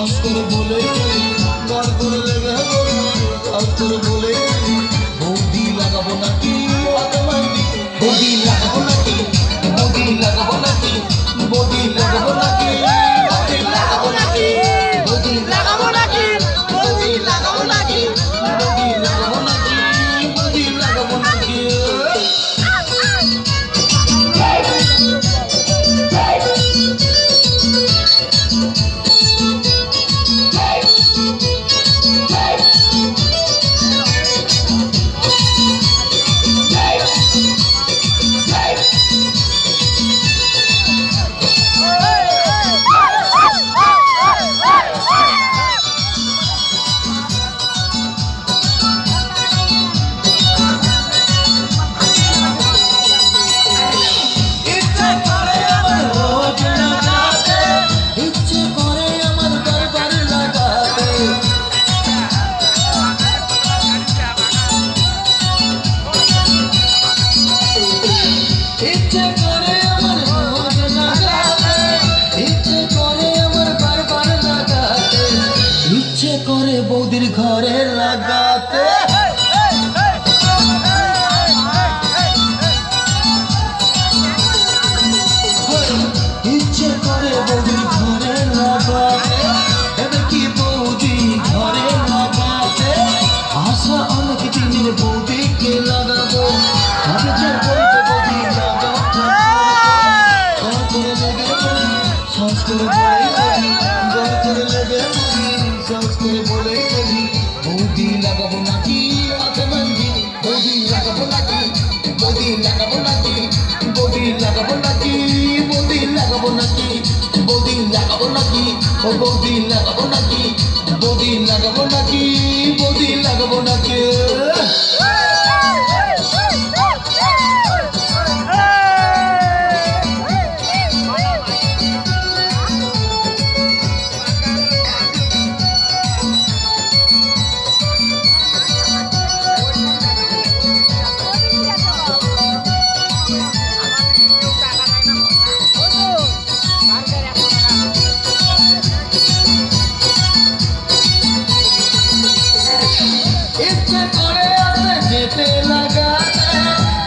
সাহস করে বলে গান করে লেগে সাহস করে বলে বৌদি লাগাবো নাকি বৌদি লাগাবো নাকি বৌদি লাগাবো নাকি বৌদি লাগাবো নাকি বৌদি লাগাবো নাকি বৌদি লাগাবো নাকি বৌদি লাগাবো নাকি বৌদি লাগাবো নাকি বৌদি লাগাবো নাকি করে বৌদির ঘরে লাগাতে ইচ্ছে করে বৌদির ঘরে লাগাতে এবার কি বৌদি ঘরে লাগাতে আশা অনেক দিনের বৌদিকে লাগাবো আমি যে বলতে বৌদি লাগাতে করে লেগে শ্বাস করে করে লেগে শ্বাস করে বলে বৌদি লাগাবো নাকি বৌদি লাগাবো নাকি বৌদি লাগাবো নাকি বৌদি লাগাবো নাকি বৌদি লাগাবো নাকি বৌদি লাগাবো নাকি ও বৌদি লাগাবো নাকি বৌদি লাগাবো নাকি বৌদি লাগাবো নাকি ইচ্ছে করে আসে যেতে লাগাতে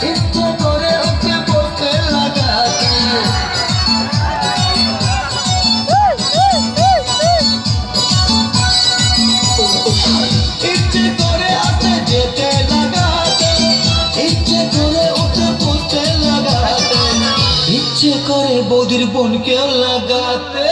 ইচ্ছে করে ওকে বলতে লাগাতে ইচ্ছে করে আসে যেতে লাগাতে ইচ্ছে করে ওকে বলতে লাগাতে ইচ্ছে করে বৌদির বোনকেও লাগাতে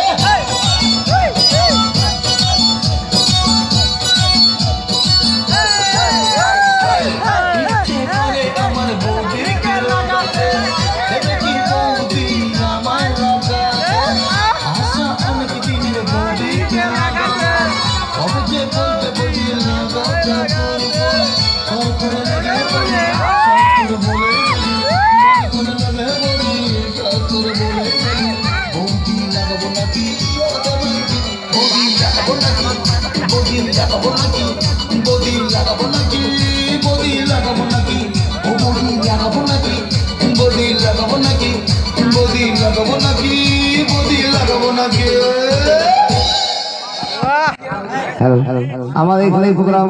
বৌদি লাগাবো নাকি বৌদি লাগাবো নাকি বৌদি লাগাবো নাকি ও বৌদি লাগাবো নাকি বৌদি লাগাবো নাকি বৌদি লাগাবো নাকি বৌদি লাগাবো নাকি আমাদের এখানে প্রোগ্রাম